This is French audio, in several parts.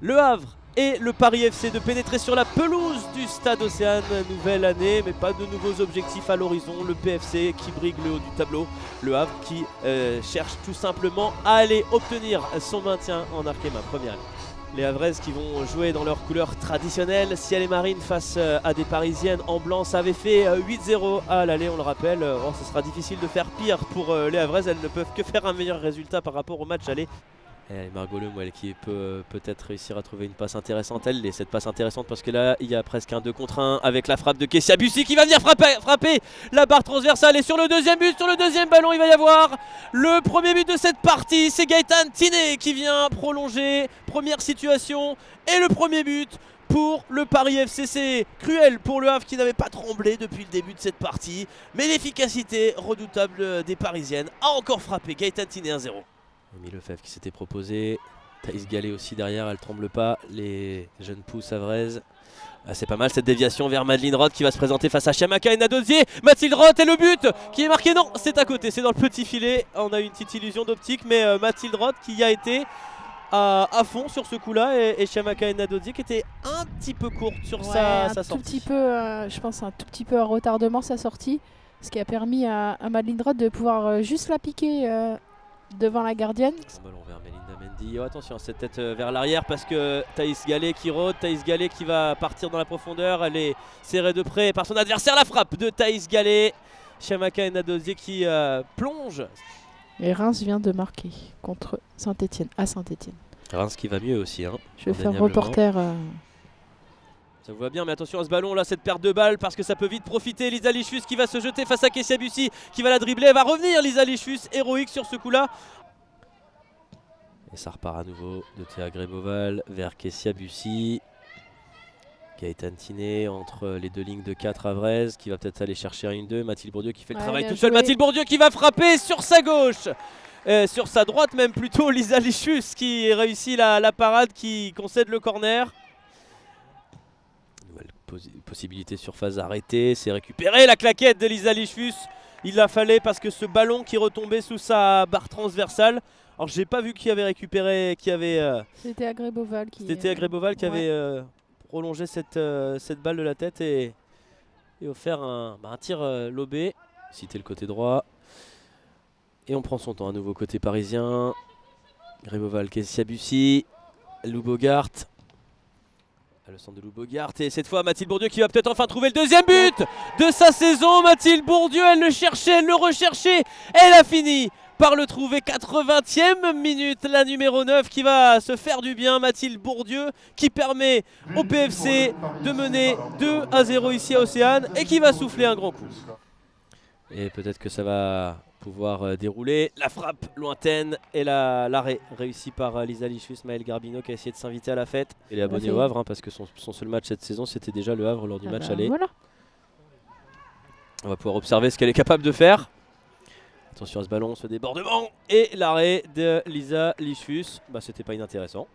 le Havre et le Paris FC de pénétrer sur la pelouse du Stade Océane. Nouvelle année, mais pas de nouveaux objectifs à l'horizon. Le PFC qui brigue le haut du tableau. Le Havre qui cherche tout simplement à aller obtenir son maintien en Arkema première. Les Havraises qui vont jouer dans leurs couleurs traditionnelles. Ciel et marine face à des Parisiennes en blanc. Ça avait fait 8-0 à l'aller, on le rappelle. Ce sera difficile de faire pire pour les Havraises. Elles ne peuvent que faire un meilleur résultat par rapport au match aller. Et Margot Lemoel qui peut peut-être réussir à trouver une passe intéressante. Elle est cette passe intéressante parce que là il y a presque un 2 contre 1 avec la frappe de Kessia Bussi qui va venir frapper la barre transversale. Et sur le deuxième but, sur le deuxième ballon, il va y avoir le premier but de cette partie. C'est Gaëtan Tiné qui vient prolonger. Première situation et le premier but pour le Paris FC. C'est cruel pour le Havre qui n'avait pas tremblé depuis le début de cette partie. Mais l'efficacité redoutable des Parisiennes a encore frappé. Gaëtan Tiné 1-0. Amy Lefebvre qui s'était proposé, Thaïs Gallet aussi derrière, elle tremble pas, les jeunes pousses havraises. C'est pas mal cette déviation vers Madeline Roth qui va se présenter face à Chiamaka et Nadozier. Mathilde Roth et le but qui est marqué, non c'est à côté, c'est dans le petit filet. On a eu une petite illusion d'optique mais Mathilde Roth qui a été à fond sur ce coup là et Chiamaka et Nadozier qui était un petit peu courte sur sa sortie. Petit peu, je pense un tout petit peu à retardement sa sortie, ce qui a permis à Madeline Roth de pouvoir juste la piquer devant la gardienne. Un ballon vers Melinda Mendy. Oh, attention, cette tête vers l'arrière parce que Thaïs Gallet qui rôde. Thaïs Gallet qui va partir dans la profondeur. Elle est serrée de près par son adversaire. La frappe de Thaïs Gallet. Chiamaka et Nadozier qui plonge. Et Reims vient de marquer contre Saint-Etienne, à Saint-Etienne. Reims qui va mieux aussi. Je vais faire reporter. Ça vous va bien, mais attention à ce ballon là, cette perte de balle parce que ça peut vite profiter. Lisa Lichus qui va se jeter face à Kessia Bussi qui va la dribbler. Elle va revenir, Lisa Lichus, héroïque sur ce coup là. Et ça repart à nouveau de Théa Gréboval vers Kessia Bussi. Gaëtan Tiné entre les deux lignes de 4 havraises qui va peut-être aller chercher un 1-2. Mathilde Bourdieu qui fait le travail toute seule. Mathilde Bourdieu qui va frapper sur sa gauche. Sur sa droite même plutôt, Lisa Lichus qui réussit la parade, qui concède le corner. Possibilité sur phase arrêtée, c'est récupéré la claquette de Lisa Lichus. Il la fallait parce que ce ballon qui retombait sous sa barre transversale. Alors j'ai pas vu qui avait récupéré, qui avait. C'était Agréboval qui. C'était Agréboval qui avait prolongé cette balle de la tête et offert un tir lobé. C'était le côté droit. Et on prend son temps à nouveau côté parisien. Gréboval, Kessia Bussi, Lou Bogart. Le centre de Lou Bogart et cette fois Mathilde Bourdieu qui va peut-être enfin trouver le deuxième but de sa saison. Mathilde Bourdieu, elle le cherchait, elle le recherchait, elle a fini par le trouver. 80e minute, la numéro 9 qui va se faire du bien. Mathilde Bourdieu qui permet au PFC de mener 2-0 ici à Océane et qui va souffler un grand coup. Et peut-être que ça va pouvoir dérouler. La frappe lointaine et l'arrêt réussi par Lisa Lichus. Maëlle Garbino qui a essayé de s'inviter à la fête. Elle est abonnée au Havre parce que son seul match cette saison c'était déjà le Havre lors du match aller. Voilà. On va pouvoir observer ce qu'elle est capable de faire. Attention à ce ballon, ce débordement et l'arrêt de Lisa Lichus. C'était pas inintéressant.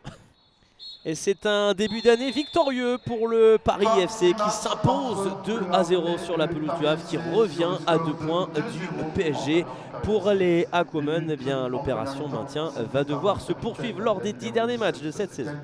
Et c'est un début d'année victorieux pour le Paris FC qui s'impose 2-0 sur la pelouse du Havre, qui revient à 2 points du PSG. Pour les Aquamen, l'opération maintien va devoir se poursuivre lors des 10 derniers matchs de cette saison.